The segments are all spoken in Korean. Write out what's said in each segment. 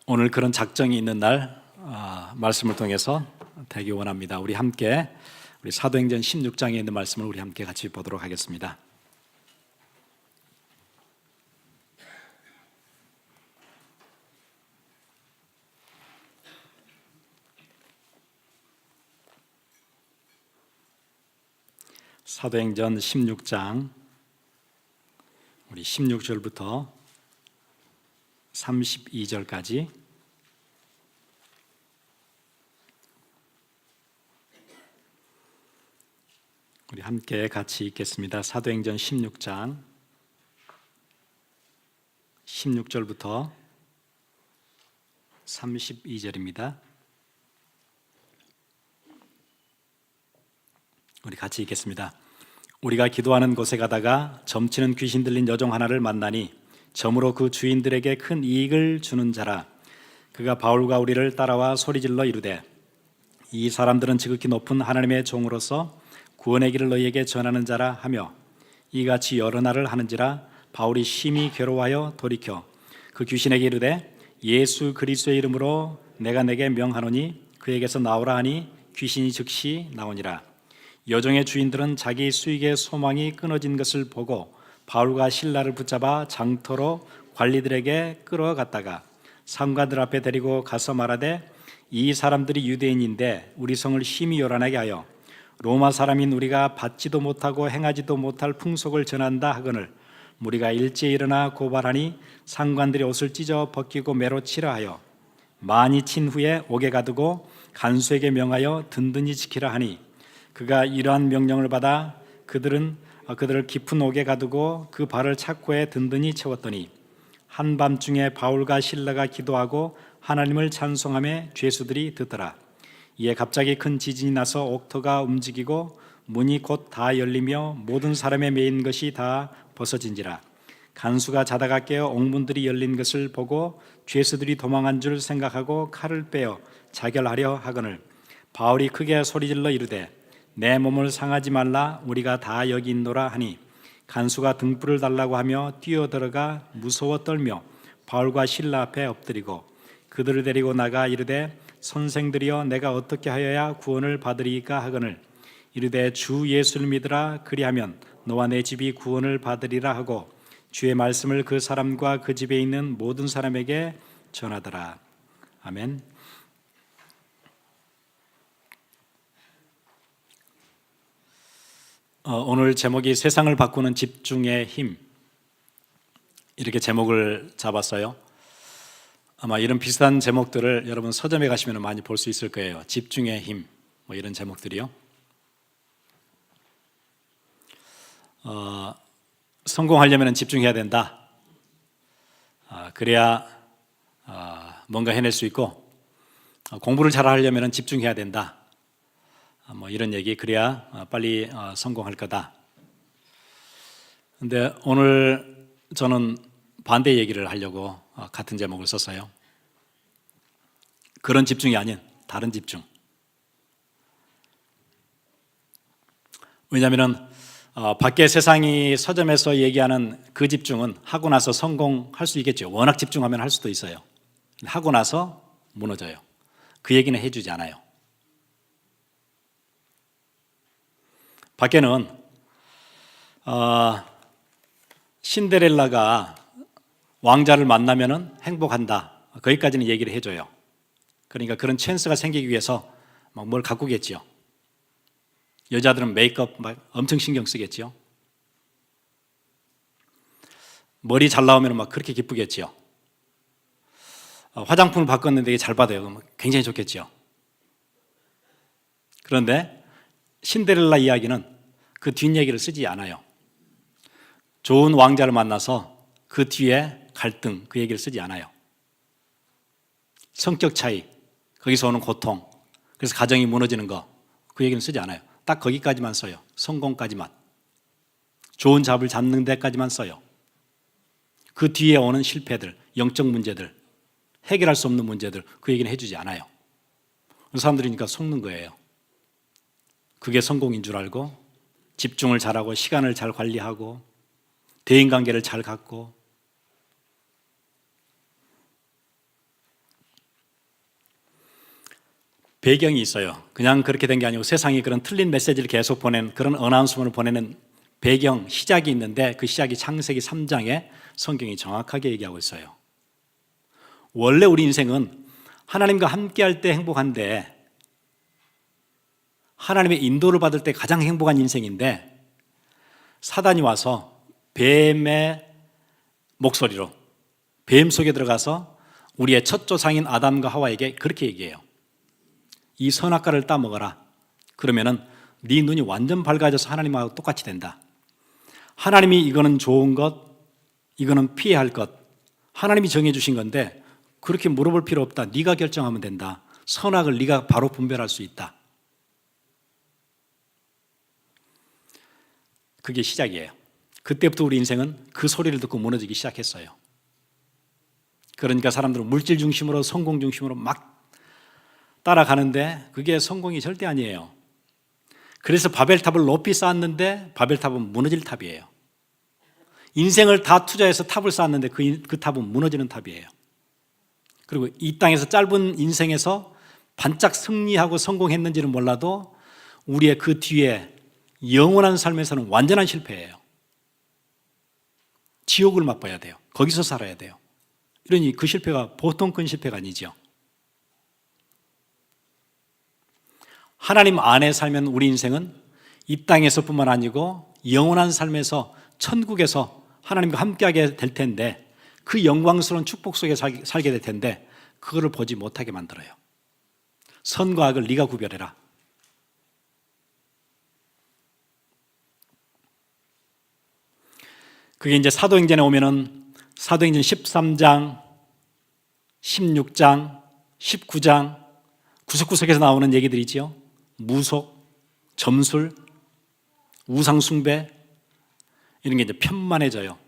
오늘 그런 작정이 있는 날 말씀을 통해서 되기 원합니다. 우리 함께 우리 사도행전 16장에 있는 말씀을 우리 함께 같이 보도록 하겠습니다. 사도행전 16장 우리 16절부터 32절까지 우리 함께 같이 읽겠습니다. 사도행전 16장 16절부터 32절입니다. 우리 같이 읽겠습니다. 우리가 기도하는 곳에 가다가 점치는 귀신 들린 여종 하나를 만나니 점으로 그 주인들에게 큰 이익을 주는 자라. 그가 바울과 우리를 따라와 소리질러 이르되 이 사람들은 지극히 높은 하나님의 종으로서 구원의 길을 너희에게 전하는 자라 하며 이같이 여러 날을 하는지라. 바울이 심히 괴로워하여 돌이켜 그 귀신에게 이르되 예수 그리스도의 이름으로 내가 내게 명하노니 그에게서 나오라 하니 귀신이 즉시 나오니라. 여종의 주인들은 자기 수익의 소망이 끊어진 것을 보고 바울과 실라를 붙잡아 장터로 관리들에게 끌어갔다가 상관들 앞에 데리고 가서 말하되 이 사람들이 유대인인데 우리 성을 심히 요란하게 하여 로마 사람인 우리가 받지도 못하고 행하지도 못할 풍속을 전한다 하거늘 무리가 일제히 일어나 고발하니 상관들이 옷을 찢어 벗기고 매로 치라 하여 많이 친 후에 옥에 가두고 간수에게 명하여 든든히 지키라 하니 그가 이러한 명령을 받아 그들을 깊은 옥에 가두고 그 발을 착고에 든든히 채웠더니 한밤중에 바울과 실라가 기도하고 하나님을 찬송하며 죄수들이 듣더라. 이에 갑자기 큰 지진이 나서 옥터가 움직이고 문이 곧 다 열리며 모든 사람의 매인 것이 다 벗어진지라. 간수가 자다가 깨어 옥문들이 열린 것을 보고 죄수들이 도망한 줄 생각하고 칼을 빼어 자결하려 하거늘 바울이 크게 소리질러 이르되 내 몸을 상하지 말라 우리가 다 여기 있노라 하니 간수가 등불을 달라고 하며 뛰어들어가 무서워 떨며 바울과 실라 앞에 엎드리고 그들을 데리고 나가 이르되 선생들이여 내가 어떻게 하여야 구원을 받으리까 하거늘 이르되 주 예수를 믿으라 그리하면 너와 내 집이 구원을 받으리라 하고 주의 말씀을 그 사람과 그 집에 있는 모든 사람에게 전하더라. 아멘. 오늘 제목이 세상을 바꾸는 집중의 힘, 이렇게 제목을 잡았어요. 아마 이런 비슷한 제목들을 여러분 서점에 가시면 많이 볼 수 있을 거예요. 집중의 힘, 뭐 이런 제목들이요. 성공하려면 집중해야 된다. 그래야 뭔가 해낼 수 있고, 공부를 잘 하려면 집중해야 된다. 뭐 이런 얘기, 그래야 빨리 성공할 거다. 근데 오늘 저는 반대 얘기를 하려고 같은 제목을 썼어요. 그런 집중이 아닌 다른 집중. 왜냐하면 밖에 세상이 서점에서 얘기하는 그 집중은 하고 나서 성공할 수 있겠죠. 워낙 집중하면 할 수도 있어요. 하고 나서 무너져요. 그 얘기는 해주지 않아요. 밖에는 신데렐라가 왕자를 만나면 행복한다. 거기까지는 얘기를 해줘요. 그러니까 그런 찬스가 생기기 위해서 막 뭘 가꾸겠지요. 여자들은 메이크업 막 엄청 신경 쓰겠지요. 머리 잘 나오면 막 그렇게 기쁘겠지요. 화장품을 바꿨는데 잘 받아요. 굉장히 좋겠지요. 그런데 신데렐라 이야기는 그 뒷얘기를 쓰지 않아요. 좋은 왕자를 만나서 그 뒤에 갈등, 그 얘기를 쓰지 않아요. 성격 차이, 거기서 오는 고통, 그래서 가정이 무너지는 거, 그 얘기는 쓰지 않아요. 딱 거기까지만 써요. 성공까지만. 좋은 잡을 잡는 데까지만 써요. 그 뒤에 오는 실패들, 영적 문제들, 해결할 수 없는 문제들, 그 얘기는 해주지 않아요. 사람들이니까 속는 거예요. 그게 성공인 줄 알고 집중을 잘하고 시간을 잘 관리하고 대인관계를 잘 갖고 배경이 있어요. 그냥 그렇게 된 게 아니고 세상이 그런 틀린 메시지를 계속 보낸 그런 어나운스먼트를 보내는 배경, 시작이 있는데 그 시작이 창세기 3장에 성경이 정확하게 얘기하고 있어요. 원래 우리 인생은 하나님과 함께 할 때 행복한데 하나님의 인도를 받을 때 가장 행복한 인생인데 사단이 와서 뱀의 목소리로 뱀 속에 들어가서 우리의 첫 조상인 아담과 하와에게 그렇게 얘기해요. 이 선악과를 따먹어라. 그러면은 네 눈이 완전 밝아져서 하나님하고 똑같이 된다. 하나님이 이거는 좋은 것, 이거는 피해야 할 것. 하나님이 정해주신 건데 그렇게 물어볼 필요 없다. 네가 결정하면 된다. 선악을 네가 바로 분별할 수 있다. 그게 시작이에요. 그때부터 우리 인생은 그 소리를 듣고 무너지기 시작했어요. 그러니까 사람들은 물질 중심으로 성공 중심으로 막 따라가는데 그게 성공이 절대 아니에요. 그래서 바벨탑을 높이 쌓았는데 바벨탑은 무너질 탑이에요. 인생을 다 투자해서 탑을 쌓았는데 그 탑은 무너지는 탑이에요. 그리고 이 땅에서 짧은 인생에서 반짝 승리하고 성공했는지는 몰라도 우리의 그 뒤에 영원한 삶에서는 완전한 실패예요. 지옥을 맛봐야 돼요. 거기서 살아야 돼요. 이러니 그 실패가 보통 큰 실패가 아니죠. 하나님 안에 살면 우리 인생은 이 땅에서뿐만 아니고 영원한 삶에서 천국에서 하나님과 함께하게 될 텐데 그 영광스러운 축복 속에 살게 될 텐데 그거를 보지 못하게 만들어요. 선과 악을 네가 구별해라. 그게 이제 사도행전에 오면은 사도행전 13장, 16장, 19장 구석구석에서 나오는 얘기들이지요. 무속, 점술, 우상숭배 이런 게 이제 편만해져요.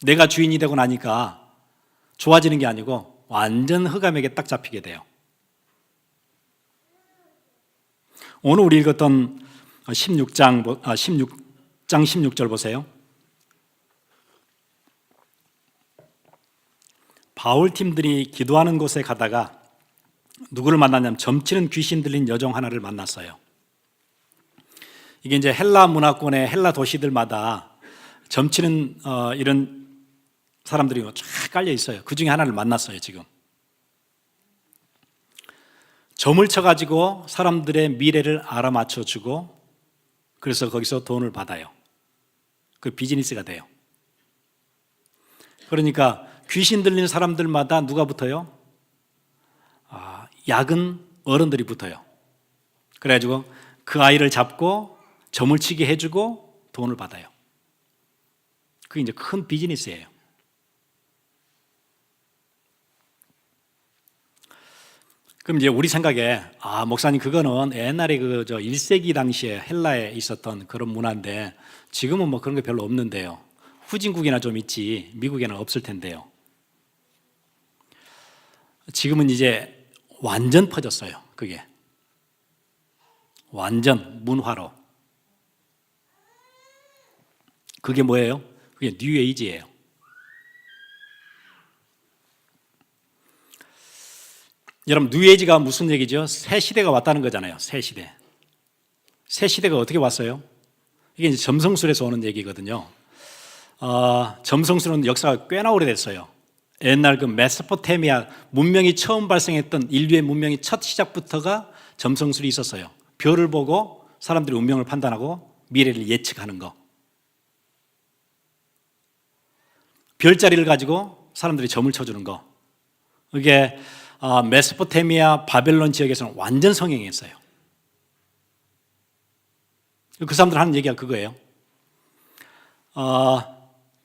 내가 주인이 되고 나니까 좋아지는 게 아니고 완전 흑암에게 딱 잡히게 돼요. 오늘 우리 읽었던 16장 16절 보세요. 바울 팀들이 기도하는 곳에 가다가 누구를 만났냐면 점치는 귀신 들린 여종 하나를 만났어요. 이게 이제 헬라 문화권의 헬라 도시들마다 점치는 이런 사람들이 쫙 깔려 있어요. 그 중에 하나를 만났어요. 지금 점을 쳐가지고 사람들의 미래를 알아맞혀주고 그래서 거기서 돈을 받아요. 그 비즈니스가 돼요. 그러니까 귀신 들리는 사람들마다 누가 붙어요? 약은 어른들이 붙어요. 그래가지고 그 아이를 잡고 점을 치게 해주고 돈을 받아요. 그게 이제 큰 비즈니스예요. 그럼 이제 우리 생각에 목사님 그거는 옛날에 1세기 당시에 헬라에 있었던 그런 문화인데 지금은 뭐 그런 게 별로 없는데요. 후진국이나 좀 있지 미국에는 없을 텐데요. 지금은 이제 완전 퍼졌어요. 그게 완전 문화로. 그게 뭐예요? 그게 뉴에이지예요. 여러분 뉴에이지가 무슨 얘기죠? 새 시대가 왔다는 거잖아요. 새 시대. 새 시대가 어떻게 왔어요? 이게 이제 점성술에서 오는 얘기거든요. 점성술은 역사가 꽤나 오래됐어요. 옛날 그 메소포타미아 문명이 처음 발생했던 인류의 문명의 첫 시작부터가 점성술이 있었어요. 별을 보고 사람들이 운명을 판단하고 미래를 예측하는 거. 별자리를 가지고 사람들이 점을 쳐주는 거. 이게 메소포타미아 바벨론 지역에서는 완전 성행했어요. 그 사람들 하는 얘기가 그거예요.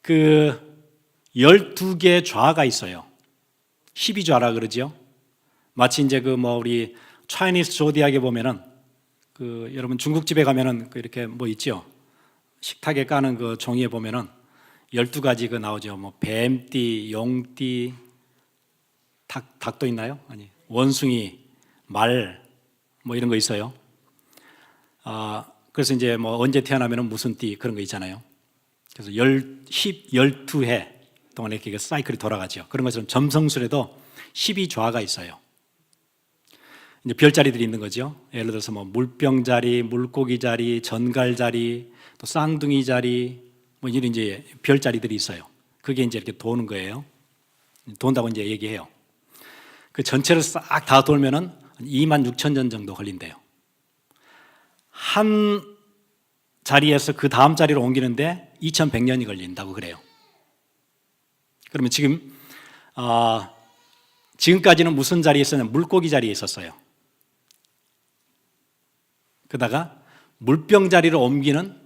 그 12개의 좌가 있어요. 12좌라 그러죠. 마치 이제 우리 차이니스 조디악에 보면은 여러분 중국집에 가면은 이렇게 있죠. 식탁에 까는 그 종이에 보면은 12가지 나오죠. 뱀띠, 용띠, 닭도 있나요? 아니, 원숭이, 말, 이런 거 있어요. 그래서 이제 언제 태어나면은 무슨 띠 그런 거 있잖아요. 그래서 12해 동안 이렇게 사이클이 돌아가죠. 그런 것처럼 점성술에도 12좌가 있어요. 이제 별자리들이 있는 거죠. 예를 들어서 뭐 물병 자리, 물고기 자리, 전갈 자리, 또 쌍둥이 자리, 뭐 이런 이제 별자리들이 있어요. 그게 이제 이렇게 도는 거예요. 돈다고 이제 얘기해요. 그 전체를 싹 다 돌면은 26,000년 정도 걸린대요. 한 자리에서 그 다음 자리로 옮기는데 2100년이 걸린다고 그래요. 그러면 지금까지는 무슨 자리에 있었냐? 물고기 자리에 있었어요. 그러다가 물병 자리로 옮기는,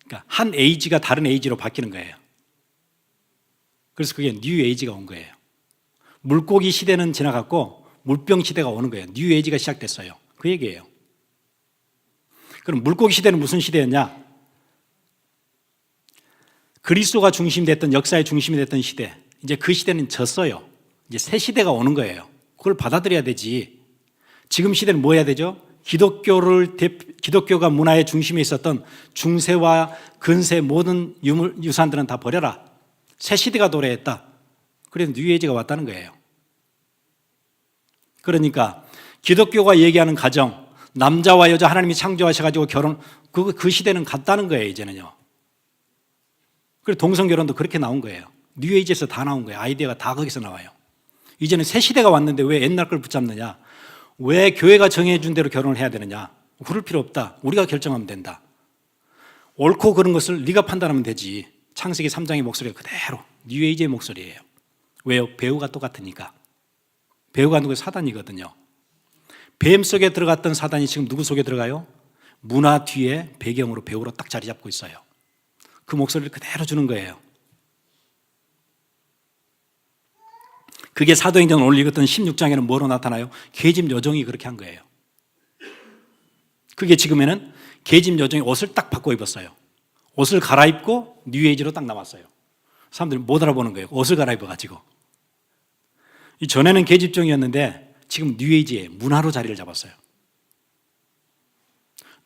그러니까 한 에이지가 다른 에이지로 바뀌는 거예요. 그래서 그게 뉴 에이지가 온 거예요. 물고기 시대는 지나갔고 물병 시대가 오는 거예요. 뉴 에이지가 시작됐어요. 그 얘기예요. 그럼 물고기 시대는 무슨 시대였냐? 그리스도가 중심이 됐던, 역사의 중심이 됐던 시대. 이제 그 시대는 졌어요. 이제 새 시대가 오는 거예요. 그걸 받아들여야 되지. 지금 시대는 뭐 해야 되죠? 기독교가 문화의 중심에 있었던 중세와 근세 모든 유산들은 다 버려라. 새 시대가 도래했다. 그래서 뉴에이지가 왔다는 거예요. 그러니까 기독교가 얘기하는 가정, 남자와 여자 하나님이 창조하셔가지고 결혼, 그 시대는 갔다는 거예요, 이제는요. 그리고 동성결혼도 그렇게 나온 거예요. 뉴에이지에서 다 나온 거예요. 아이디어가 다 거기서 나와요. 이제는 새 시대가 왔는데 왜 옛날 걸 붙잡느냐? 왜 교회가 정해준 대로 결혼을 해야 되느냐? 그럴 필요 없다. 우리가 결정하면 된다. 옳고 그런 것을 네가 판단하면 되지. 창세기 3장의 목소리가 그대로 뉴에이지의 목소리예요. 왜요? 배우가 똑같으니까. 배우가 누구? 사단이거든요. 뱀 속에 들어갔던 사단이 지금 누구 속에 들어가요? 문화 뒤에 배경으로 배우로 딱 자리 잡고 있어요. 그 목소리를 그대로 주는 거예요. 그게 사도행전 오늘 읽었던 16장에는 뭐로 나타나요? 계집 여종이 그렇게 한 거예요. 그게 지금에는 계집 여종이 옷을 딱 바꿔 입었어요. 옷을 갈아입고 뉴에이지로 딱 나왔어요. 사람들이 못 알아보는 거예요. 옷을 갈아입어가지고. 이 전에는 계집종이었는데 지금 뉴에이지에 문화로 자리를 잡았어요.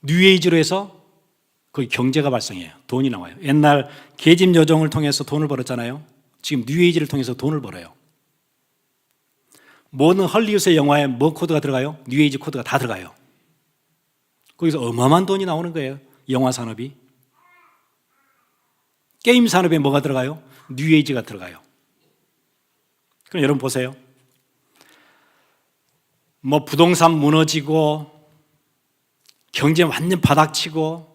뉴에이지로 해서 거기 경제가 발생해요. 돈이 나와요. 옛날 계집 여종을 통해서 돈을 벌었잖아요. 지금 뉴에이지를 통해서 돈을 벌어요. 모든 헐리우드의 영화에 뭐 코드가 들어가요? 뉴에이지 코드가 다 들어가요. 거기서 어마어마한 돈이 나오는 거예요. 영화 산업이. 게임 산업에 뭐가 들어가요? 뉴에이지가 들어가요. 그럼 여러분 보세요. 뭐 부동산 무너지고 경제 완전 바닥치고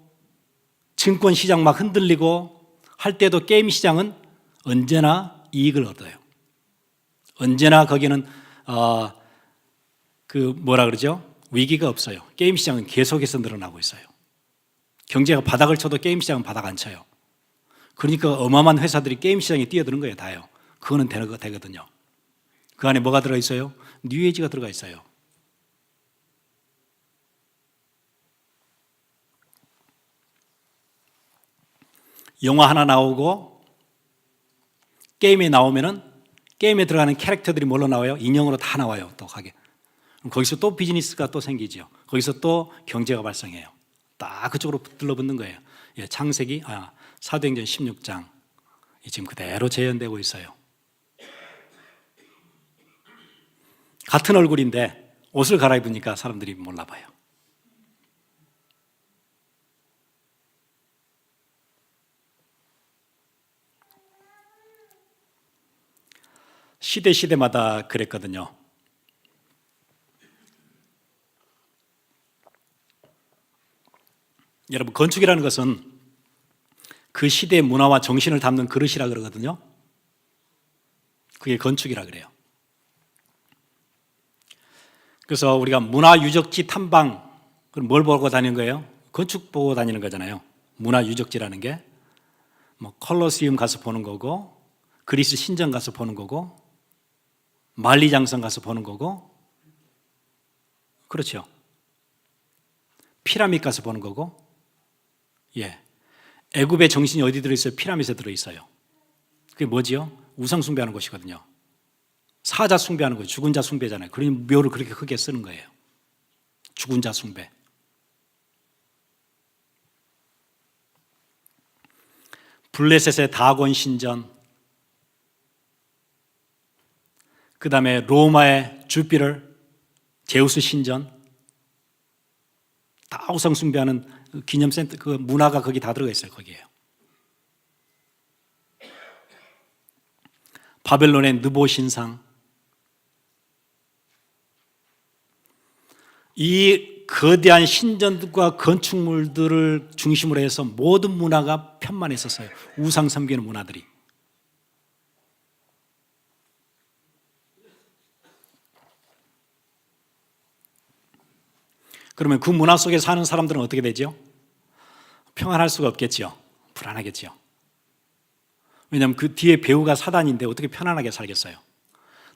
증권 시장 막 흔들리고 할 때도 게임 시장은 언제나 이익을 얻어요. 언제나 거기는 위기가 없어요. 게임 시장은 계속해서 늘어나고 있어요. 경제가 바닥을 쳐도 게임 시장은 바닥 안 쳐요. 그러니까 어마어마한 회사들이 게임 시장에 뛰어드는 거예요, 다요. 그거는 되거든요. 그 안에 뭐가 들어가 있어요? 뉴에이지가 들어가 있어요. 영화 하나 나오고 게임에 나오면은 게임에 들어가는 캐릭터들이 뭘로 나와요? 인형으로 다 나와요, 또 가게. 거기서 또 비즈니스가 또 생기죠. 거기서 또 경제가 발생해요. 딱 그쪽으로 들러붙는 거예요. 예, 사도행전 16장 지금 그대로 재현되고 있어요. 같은 얼굴인데 옷을 갈아입으니까 사람들이 몰라봐요. 시대마다 그랬거든요. 여러분, 건축이라는 것은 그 시대의 문화와 정신을 담는 그릇이라 그러거든요. 그게 건축이라 그래요. 그래서 우리가 문화유적지 탐방, 그럼 뭘 보고 다니는 거예요? 건축 보고 다니는 거잖아요. 문화유적지라는 게 뭐 콜로세움 가서 보는 거고, 그리스 신전 가서 보는 거고, 만리장성 가서 보는 거고, 그렇죠. 피라미드 가서 보는 거고, 예, 애굽의 정신이 어디 들어있어요? 피라미드에 들어있어요. 그게 뭐지요? 우상 숭배하는 곳이거든요. 사자 숭배하는 거예요. 죽은 자 숭배잖아요. 그러니 묘를 그렇게 크게 쓰는 거예요. 죽은 자 숭배. 블레셋의 다곤 신전, 그 다음에 로마의 주피터, 제우스 신전, 다 우상 숭배하는 그 기념센터, 그 문화가 거기 다 들어가 있어요. 거기에요. 바벨론의 느보 신상, 이 거대한 신전과 건축물들을 중심으로 해서 모든 문화가 편만했었어요. 우상 섬기는 문화들이. 그러면 그 문화 속에 사는 사람들은 어떻게 되죠? 평안할 수가 없겠죠. 불안하겠죠. 왜냐하면 그 뒤에 배우가 사단인데 어떻게 편안하게 살겠어요?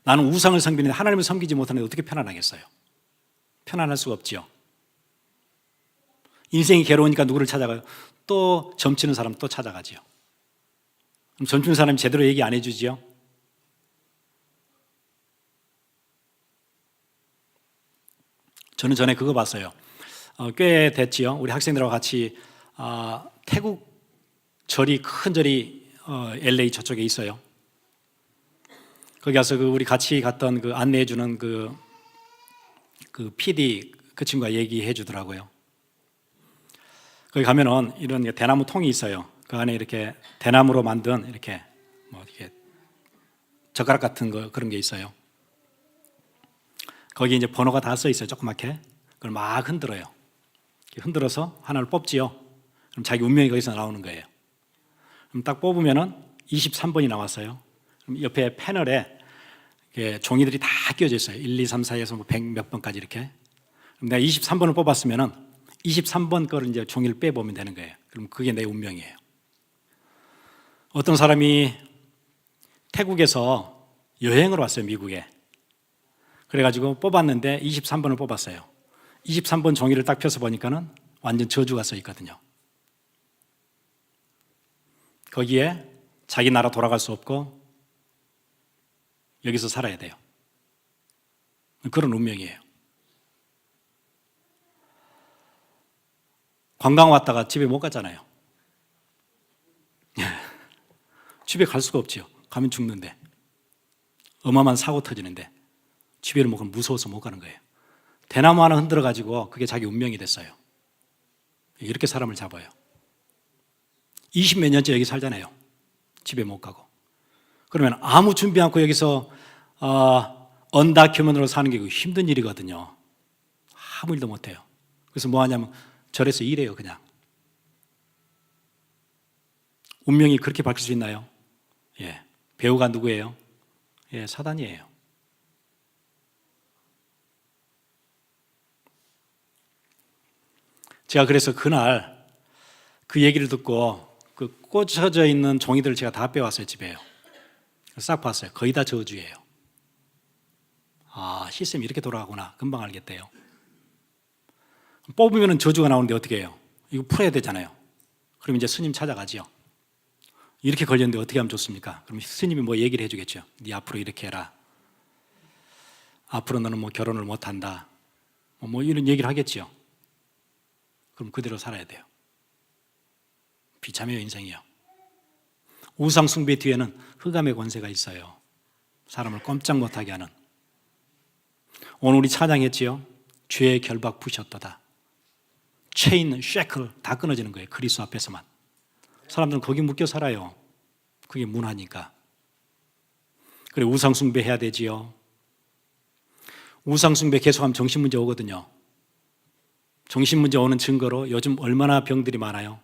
나는 우상을 섬기는데 하나님을 섬기지 못하는데 어떻게 편안하겠어요? 편안할 수가 없죠. 인생이 괴로우니까 누구를 찾아가요? 또 점치는 사람 또 찾아가죠. 그럼 점치는 사람이 제대로 얘기 안 해주지요? 저는 전에 그거 봤어요. 꽤 됐지요. 우리 학생들하고 같이 태국 절이, 큰 절이 LA 저쪽에 있어요. 거기 가서 우리 같이 갔던 그 안내해주는 그 PD 그 친구가 얘기해 주더라고요. 거기 가면은 이런 대나무 통이 있어요. 그 안에 이렇게 대나무로 만든 이렇게 젓가락 같은 거 그런 게 있어요. 거기 이제 번호가 다 써 있어요. 조그맣게. 그걸 막 흔들어요. 흔들어서 하나를 뽑지요. 그럼 자기 운명이 거기서 나오는 거예요. 그럼 딱 뽑으면은 23번이 나왔어요. 그럼 옆에 패널에 종이들이 다 끼워져 있어요. 1, 2, 3, 4에서 뭐 100 몇 번까지 이렇게. 그럼 내가 23번을 뽑았으면은 23번 거를 이제 종이를 빼보면 되는 거예요. 그럼 그게 내 운명이에요. 어떤 사람이 태국에서 여행을 왔어요. 미국에. 그래가지고 뽑았는데 23번을 뽑았어요. 23번 종이를 딱 펴서 보니까는 완전 저주가 써 있거든요. 거기에 자기 나라 돌아갈 수 없고 여기서 살아야 돼요. 그런 운명이에요. 관광 왔다가 집에 못 가잖아요. 집에 갈 수가 없지요. 가면 죽는데. 어마어마한 사고 터지는데 집에를 못 가면 무서워서 못 가는 거예요. 대나무 하나 흔들어가지고 그게 자기 운명이 됐어요. 이렇게 사람을 잡아요. 20몇 년째 여기 살잖아요. 집에 못 가고. 그러면 아무 준비 않고 여기서 언다큐먼으로 사는 게 힘든 일이거든요. 아무 일도 못해요. 그래서 뭐 하냐면 절에서 일해요. 그냥. 운명이 그렇게 바뀔 수 있나요? 예. 배우가 누구예요? 예, 사단이에요. 제가 그래서 그날 그 얘기를 듣고 그 꽂혀져 있는 종이들을 제가 다 빼왔어요. 집에요. 싹 봤어요. 거의 다 저주예요. 시스템이 이렇게 돌아가구나. 금방 알겠대요. 뽑으면 저주가 나오는데 어떻게 해요? 이거 풀어야 되잖아요. 그럼 이제 스님 찾아가지요. 이렇게 걸렸는데 어떻게 하면 좋습니까? 그럼 스님이 뭐 얘기를 해주겠죠. 네 앞으로 이렇게 해라. 앞으로 너는 뭐 결혼을 못한다. 뭐 이런 얘기를 하겠지요. 그럼 그대로 살아야 돼요. 비참해요, 인생이요. 우상 숭배 뒤에는 흑암의 권세가 있어요. 사람을 꼼짝 못하게 하는. 오늘 우리 찬양했지요. 죄의 결박 부셨도다. 체인, 쉐클 다 끊어지는 거예요. 그리스도 앞에서만. 사람들은 거기 묶여 살아요. 그게 문화니까. 그래, 우상 숭배 해야 되지요. 우상 숭배 계속하면 정신문제 오거든요. 정신문제 오는 증거로 요즘 얼마나 병들이 많아요.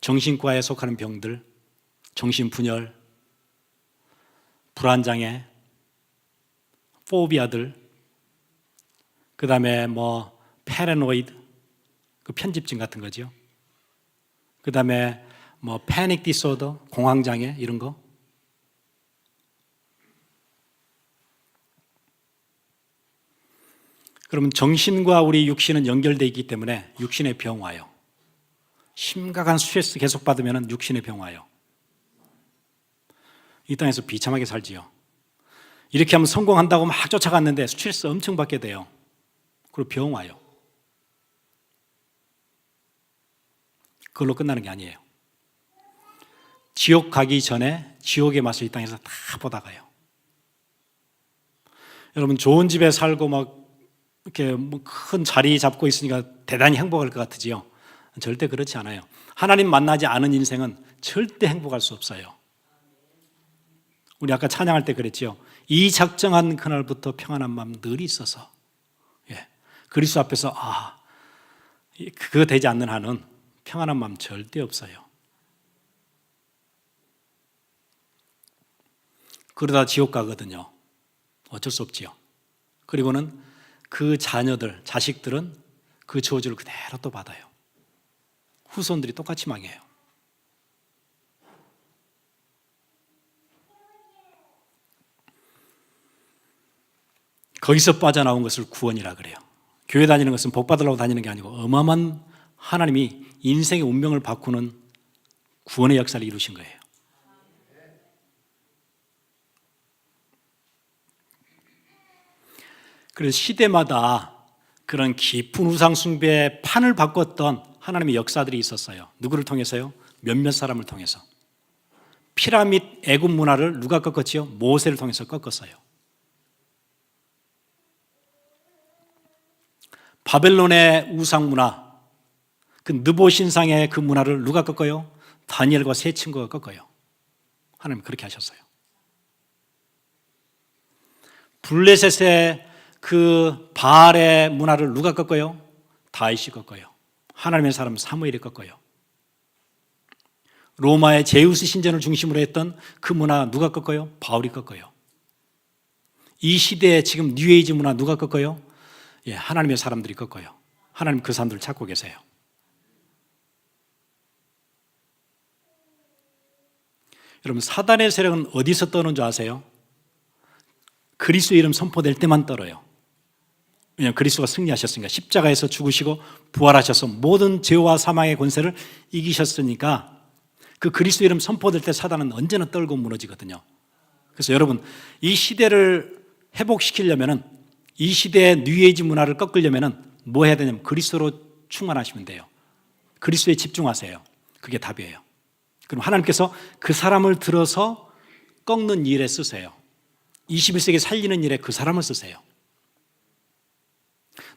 정신과에 속하는 병들, 정신분열, 불안장애, 포비아들, 그 다음에 뭐 패러노이드, 그 편집증 같은 거죠. 그 다음에 뭐 패닉 디소더, 공황장애 이런 거. 그러면 정신과 우리 육신은 연결되어 있기 때문에 육신의 병 와요. 심각한 스트레스 계속 받으면 육신의 병 와요. 이 땅에서 비참하게 살지요. 이렇게 하면 성공한다고 막 쫓아갔는데 스트레스 엄청 받게 돼요. 그리고 병 와요. 그걸로 끝나는 게 아니에요. 지옥 가기 전에 지옥의 맛을 이 땅에서 다 보다가요. 여러분 좋은 집에 살고 막 이렇게 뭐 큰 자리 잡고 있으니까 대단히 행복할 것 같으지요. 절대 그렇지 않아요. 하나님 만나지 않은 인생은 절대 행복할 수 없어요. 우리 아까 찬양할 때 그랬지요. 이 작정한 그날부터 평안한 마음 늘 있어서, 예, 그리스도 앞에서 그거 되지 않는 한은 평안한 마음 절대 없어요. 그러다 지옥 가거든요. 어쩔 수 없지요. 그리고는 그 자녀들, 자식들은 그 저주를 그대로 또 받아요. 후손들이 똑같이 망해요. 거기서 빠져나온 것을 구원이라 그래요. 교회 다니는 것은 복 받으려고 다니는 게 아니고 어마어마한 하나님이 인생의 운명을 바꾸는 구원의 역사를 이루신 거예요. 그래서 시대마다 그런 깊은 우상 숭배의 판을 바꿨던 하나님의 역사들이 있었어요. 누구를 통해서요? 몇몇 사람을 통해서. 피라밋 애굽 문화를 누가 꺾었지요? 모세를 통해서 꺾었어요. 바벨론의 우상 문화, 그 느보 신상의 그 문화를 누가 꺾어요? 다니엘과 세 친구가 꺾어요. 하나님 그렇게 하셨어요. 블레셋의 그 바알의 문화를 누가 꺾어요? 다윗이 꺾어요. 하나님의 사람 사무엘이 꺾어요. 로마의 제우스 신전을 중심으로 했던 그 문화 누가 꺾어요? 바울이 꺾어요. 이 시대에 지금 뉴에이지 문화 누가 꺾어요? 예, 하나님의 사람들이 꺾어요. 하나님 그 사람들을 찾고 계세요. 여러분, 사단의 세력은 어디서 떠는 줄 아세요? 그리스도 이름 선포될 때만 떨어요. 왜냐하면 그리스도가 승리하셨으니까, 십자가에서 죽으시고 부활하셔서 모든 죄와 사망의 권세를 이기셨으니까 그 그리스도 이름 선포될 때 사단은 언제나 떨고 무너지거든요. 그래서 여러분, 이 시대를 회복시키려면, 이 시대의 뉴에이지 문화를 꺾으려면 뭐 해야 되냐면 그리스도로 충만하시면 돼요. 그리스도에 집중하세요. 그게 답이에요. 그럼 하나님께서 그 사람을 들어서 꺾는 일에 쓰세요. 21세기 살리는 일에 그 사람을 쓰세요.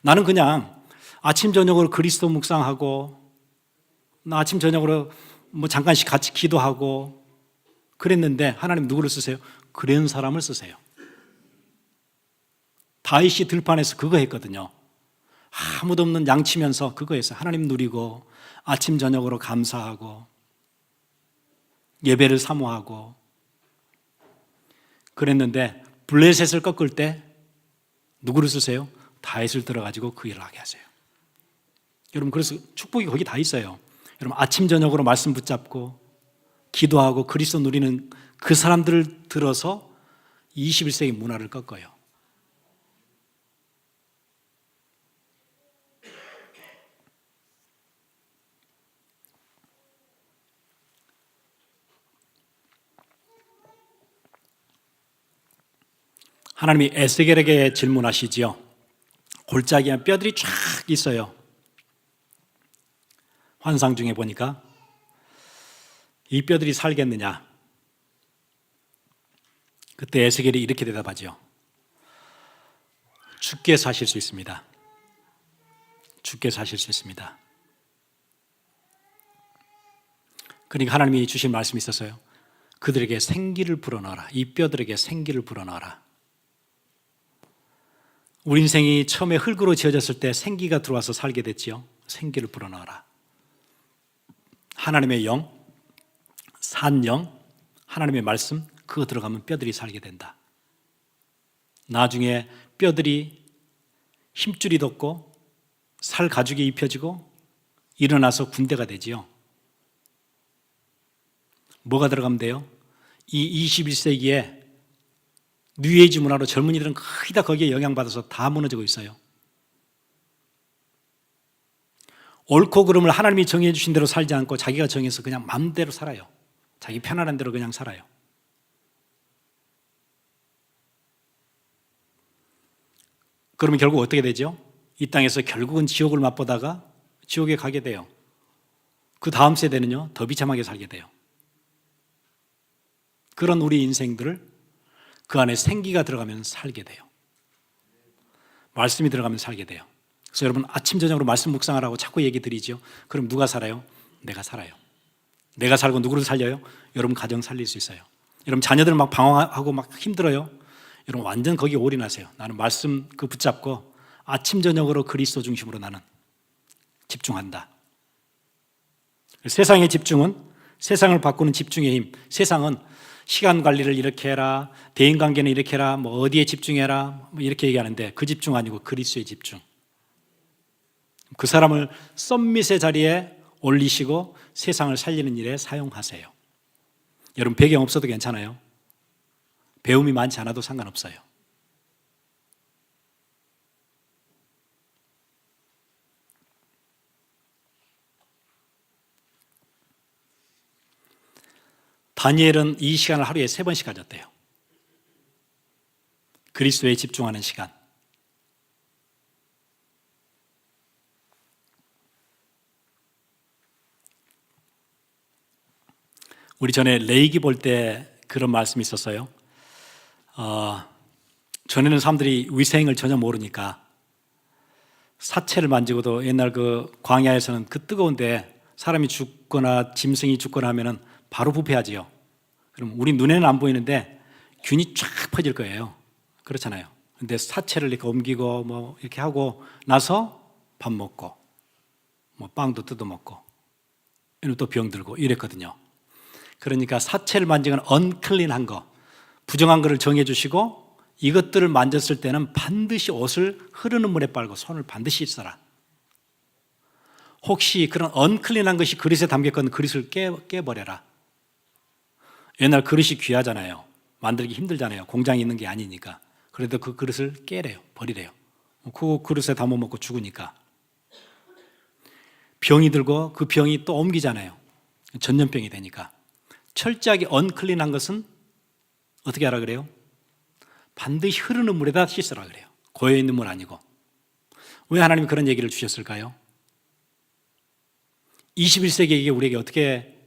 나는 그냥 아침 저녁으로 그리스도 묵상하고, 나 아침 저녁으로 뭐 잠깐씩 같이 기도하고 그랬는데 하나님 누구를 쓰세요? 그런 사람을 쓰세요. 다윗이 들판에서 그거 했거든요. 아무도 없는 양치면서 그거 했어요. 하나님 누리고 아침 저녁으로 감사하고 예배를 사모하고 그랬는데, 블레셋을 꺾을 때 누구를 쓰세요? 다윗을 들어가지고 그 일을 하게 하세요. 여러분, 그래서 축복이 거기 다 있어요. 여러분, 아침 저녁으로 말씀 붙잡고 기도하고 그리스도 누리는 그 사람들을 들어서 21세기 문화를 꺾어요. 하나님이 에스겔에게 질문하시지요. 골짜기에 뼈들이 쫙 있어요. 환상 중에 보니까 이 뼈들이 살겠느냐? 그때 에스겔이 이렇게 대답하죠. 주께서 하실 수 있습니다. 주께서 하실 수 있습니다. 그러니까 하나님이 주신 말씀이 있었어요. 그들에게 생기를 불어넣어라. 이 뼈들에게 생기를 불어넣어라. 우리 인생이 처음에 흙으로 지어졌을 때 생기가 들어와서 살게 됐지요. 생기를 불어넣어라. 하나님의 영, 산영, 하나님의 말씀, 그거 들어가면 뼈들이 살게 된다. 나중에 뼈들이 힘줄이 돋고 살 가죽이 입혀지고 일어나서 군대가 되지요. 뭐가 들어가면 돼요? 이 21세기에 뉴에이지 문화로 젊은이들은 거의 다 거기에 영향받아서 다 무너지고 있어요. 옳고 그름을 하나님이 정해 주신 대로 살지 않고 자기가 정해서 그냥 마음대로 살아요. 자기 편안한 대로 그냥 살아요. 그러면 결국 어떻게 되죠? 이 땅에서 결국은 지옥을 맛보다가 지옥에 가게 돼요. 그 다음 세대는요, 더 비참하게 살게 돼요. 그런 우리 인생들을 그 안에 생기가 들어가면 살게 돼요. 말씀이 들어가면 살게 돼요. 그래서 여러분 아침 저녁으로 말씀 묵상하라고 자꾸 얘기 드리죠. 그럼 누가 살아요? 내가 살아요. 내가 살고 누구를 살려요? 여러분 가정 살릴 수 있어요. 여러분 자녀들 막 방황하고 막 힘들어요. 여러분 완전 거기에 올인하세요. 나는 말씀 그 붙잡고 아침 저녁으로 그리스도 중심으로 나는 집중한다. 세상의 집중은 세상을 바꾸는 집중의 힘. 세상은 시간 관리를 이렇게 해라, 대인관계는 이렇게 해라, 뭐 어디에 집중해라, 뭐 이렇게 얘기하는데 그 집중 아니고 그리스도의 집중. 그 사람을 썸밋의 자리에 올리시고 세상을 살리는 일에 사용하세요. 여러분 배경 없어도 괜찮아요. 배움이 많지 않아도 상관없어요. 다니엘은 이 시간을 하루에 3번씩 가졌대요. 그리스도에 집중하는 시간. 우리 전에 레이기 볼 때 그런 말씀이 있었어요. 전에는 사람들이 위생을 전혀 모르니까 사체를 만지고도 옛날 그 광야에서는 그 뜨거운데 사람이 죽거나 짐승이 죽거나 하면은 바로 부패하지요. 그럼 우리 눈에는 안 보이는데 균이 쫙 퍼질 거예요. 그렇잖아요. 근데 사체를 이렇게 옮기고 뭐 이렇게 하고 나서 밥 먹고 뭐 빵도 뜯어 먹고 또 병 들고 이랬거든요. 그러니까 사체를 만지는 언클린한 거, 부정한 거를 정해 주시고 이것들을 만졌을 때는 반드시 옷을 흐르는 물에 빨고 손을 반드시 씻어라. 혹시 그런 언클린한 것이 그릇에 담겼거든 그릇을 깨버려라. 옛날 그릇이 귀하잖아요. 만들기 힘들잖아요. 공장에 있는 게 아니니까. 그래도 그 그릇을 깨래요. 버리래요. 그 그릇에 담아 먹고 죽으니까. 병이 들고 그 병이 또 옮기잖아요. 전염병이 되니까. 철저하게 언클린한 것은 어떻게 하라 그래요? 반드시 흐르는 물에다 씻으라 그래요. 고여있는 물 아니고. 왜 하나님이 그런 얘기를 주셨을까요? 21세기에 이게 우리에게 어떻게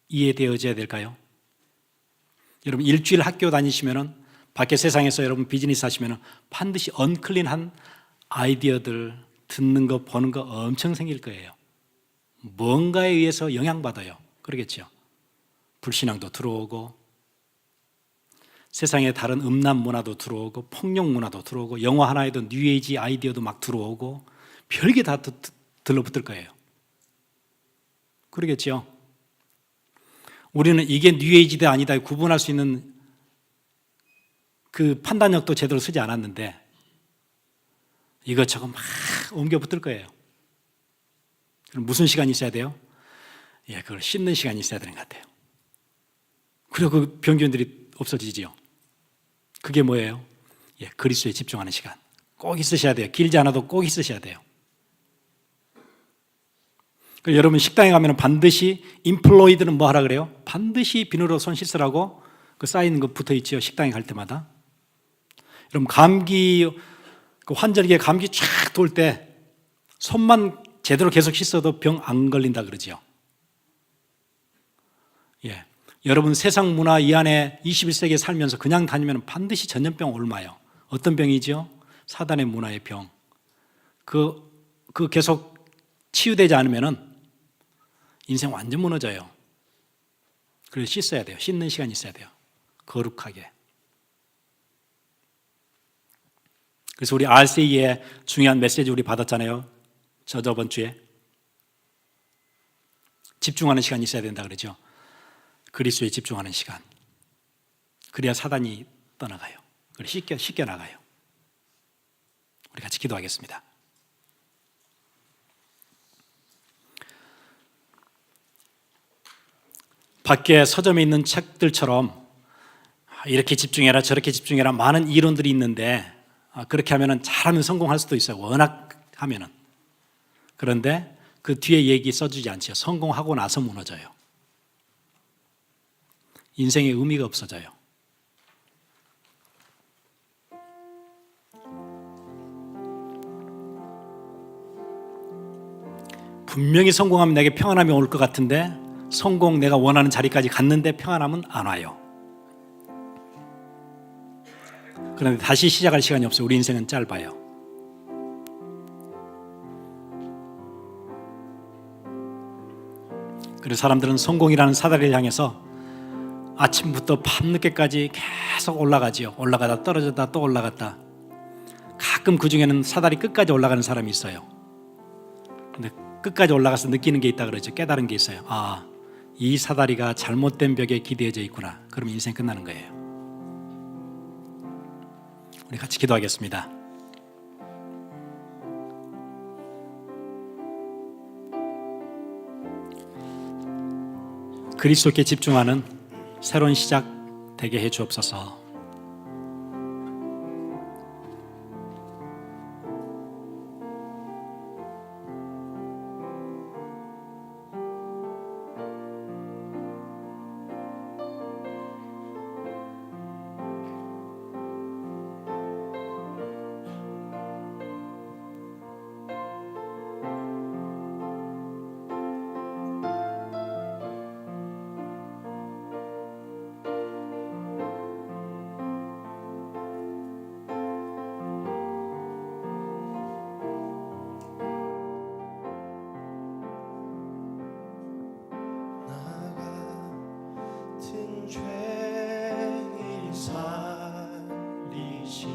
이해되어져야 될까요? 여러분 일주일 학교 다니시면은 밖에 세상에서 여러분 비즈니스 하시면은 반드시 언클린한 아이디어들 듣는 거 보는 거 엄청 생길 거예요. 뭔가에 의해서 영향받아요. 그러겠죠. 불신앙도 들어오고 세상에 다른 음란 문화도 들어오고 폭력 문화도 들어오고 영화 하나에도 뉴에이지 아이디어도 막 들어오고 별게 다 들러붙을 거예요. 그러겠죠. 우리는 이게 뉴에이지다 아니다 구분할 수 있는 그 판단력도 제대로 쓰지 않았는데 이것저것 막 옮겨 붙을 거예요. 그럼 무슨 시간이 있어야 돼요? 예, 그걸 씻는 시간이 있어야 되는 것 같아요. 그리고 그 병균들이 없어지지요. 그게 뭐예요? 예, 그리스도에 집중하는 시간. 꼭 있으셔야 돼요. 길지 않아도 꼭 있으셔야 돼요. 여러분 식당에 가면 반드시 임플로이드는 뭐 하라 그래요? 반드시 비누로 손 씻으라고 그 쌓이는 거 붙어 있지요. 식당에 갈 때마다. 여러분 감기 그 환절기에 감기 쫙 돌 때 손만 제대로 계속 씻어도 병 안 걸린다 그러지요. 예. 여러분 세상 문화 이 안에 21세기에 살면서 그냥 다니면 반드시 전염병 옮아요. 어떤 병이죠? 사단의 문화의 병. 그 계속 치유되지 않으면은 인생 완전 무너져요. 그래서 씻어야 돼요. 씻는 시간이 있어야 돼요. 거룩하게. 그래서 우리 RCE의 중요한 메시지 우리 받았잖아요. 저번 주에. 집중하는 시간이 있어야 된다 그러죠. 그리스도에 집중하는 시간. 그래야 사단이 떠나가요. 씻겨 나가요. 우리 같이 기도하겠습니다. 밖에 서점에 있는 책들처럼 이렇게 집중해라 저렇게 집중해라 많은 이론들이 있는데 그렇게 하면 잘하면 성공할 수도 있어요. 워낙 하면은. 그런데 그 뒤에 얘기 써주지 않죠. 성공하고 나서 무너져요. 인생의 의미가 없어져요. 분명히 성공하면 내게 평안함이 올 것 같은데 성공 내가 원하는 자리까지 갔는데 평안함은 안 와요. 그런데 다시 시작할 시간이 없어요. 우리 인생은 짧아요. 그리고 사람들은 성공이라는 사다리를 향해서 아침부터 밤늦게까지 계속 올라가지요. 올라가다 떨어졌다 또 올라갔다. 가끔 그 중에는 사다리 끝까지 올라가는 사람이 있어요. 근데 끝까지 올라가서 느끼는 게 있다 그러죠. 깨달은 게 있어요. 아, 이 사다리가 잘못된 벽에 기대어져 있구나. 그러면 인생 끝나는 거예요. 우리 같이 기도하겠습니다. 그리스도께 집중하는 새로운 시작 되게 해 주옵소서. 죄를 살리신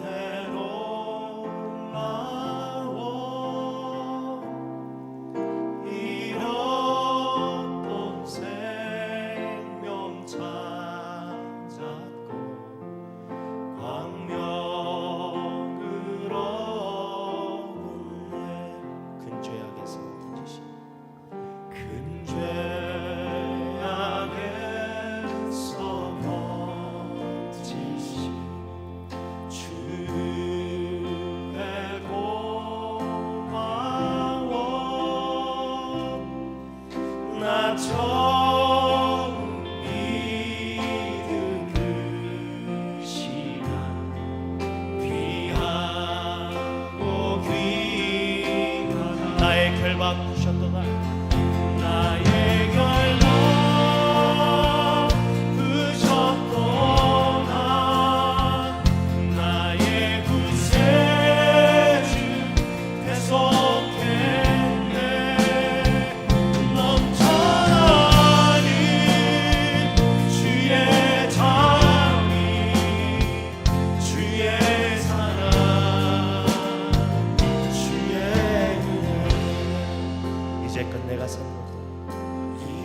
그대로 나와 잃었던 생명 찾았고 광명으로 내 근죄악에서 건지신 근죄악에서 건지신 주의 고마워 나 처음 믿은 그 시간 귀하고 귀하다 나의 결박 부셨던 날 나의 결박 부셨던 날 나의 구세주 대속했네 넘쳐나는 주의 자비 주의 사랑 주의 은혜 이제껏 내가 산 것도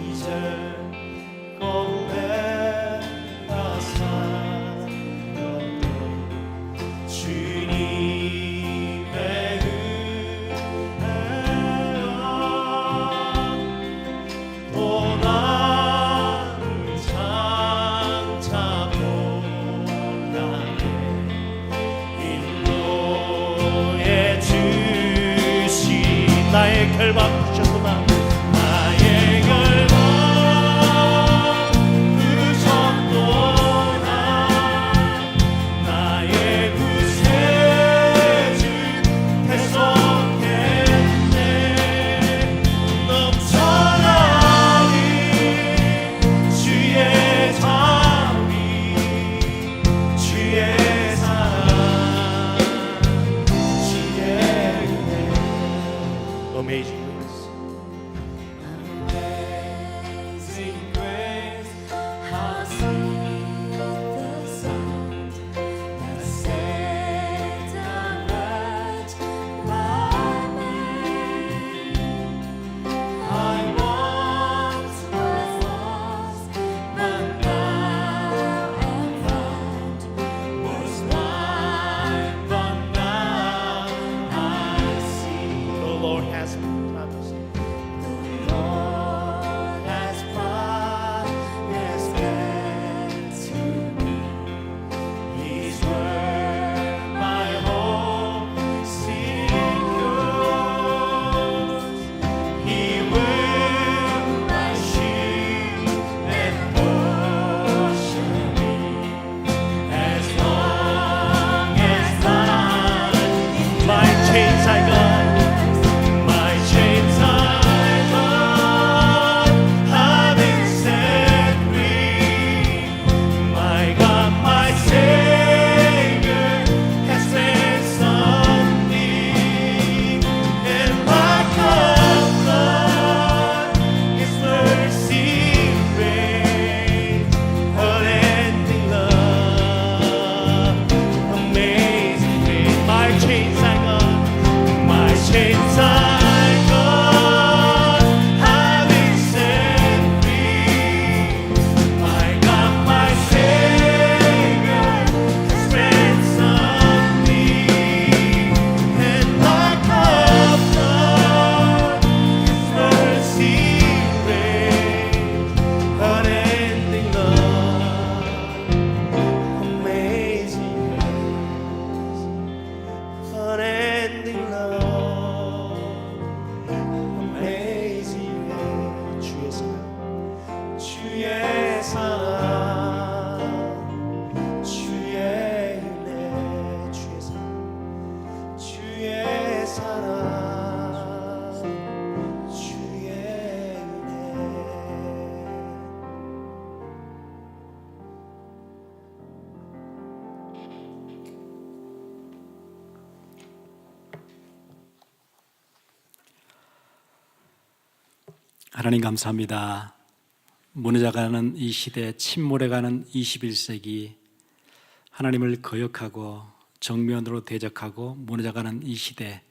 이제껏 내가 산 것도 주님의 은혜라 또 나를 장차 본다네 인도해 주신 나의 결박 부셨던 날 나의 결박 부셨던 날 나의 구세주 대속했네 넘쳐나는 주의 자비 주의 사랑 주의 은혜 Amazing grace 주의 사랑 주의 은혜 주의 사랑 주의 은혜 하나님 감사합니다. 무너져가는 이 시대, 침몰해가는 21세기, 하나님을 거역하고 정면으로 대적하고 무너져가는 이 시대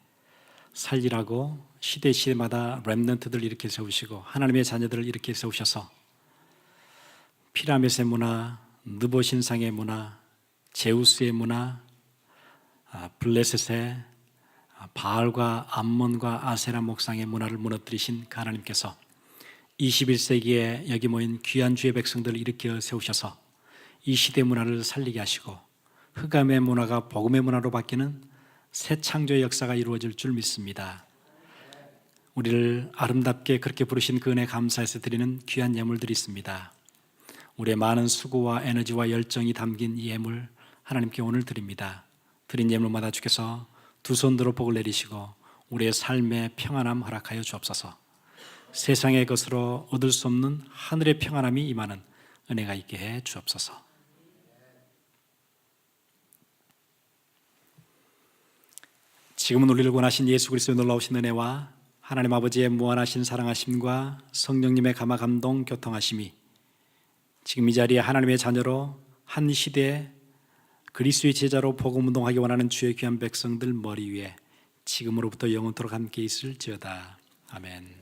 살리라고 시대마다 렘넌트들을 이렇게 세우시고 하나님의 자녀들을 이렇게 세우셔서 피라미드의 문화, 느보신상의 문화, 제우스의 문화, 블레셋의 바알과 암몬과 아세라 목상의 문화를 무너뜨리신 그 하나님께서 21세기에 여기 모인 귀한 주의 백성들을 일으켜 세우셔서 이 시대 문화를 살리게 하시고 흑암의 문화가 복음의 문화로 바뀌는 새 창조의 역사가 이루어질 줄 믿습니다. 우리를 아름답게 그렇게 부르신 그 은혜 감사해서 드리는 귀한 예물들이 있습니다. 우리의 많은 수고와 에너지와 열정이 담긴 이 예물 하나님께 오늘 드립니다. 드린 예물마다 주께서 두 손 들어 복을 내리시고 우리의 삶에 평안함 허락하여 주옵소서. 세상의 것으로 얻을 수 없는 하늘의 평안함이 임하는 은혜가 있게 해 주옵소서. 지금은 우리를 원하신 예수 그리스도의 놀라우신 은혜와 하나님 아버지의 무한하신 사랑하심과 성령님의 감화 감동 교통하심이 지금 이 자리에 하나님의 자녀로 한 시대에 그리스도의 제자로 복음 운동하기 원하는 주의 귀한 백성들 머리 위에 지금으로부터 영원토록 함께 있을지어다. 아멘.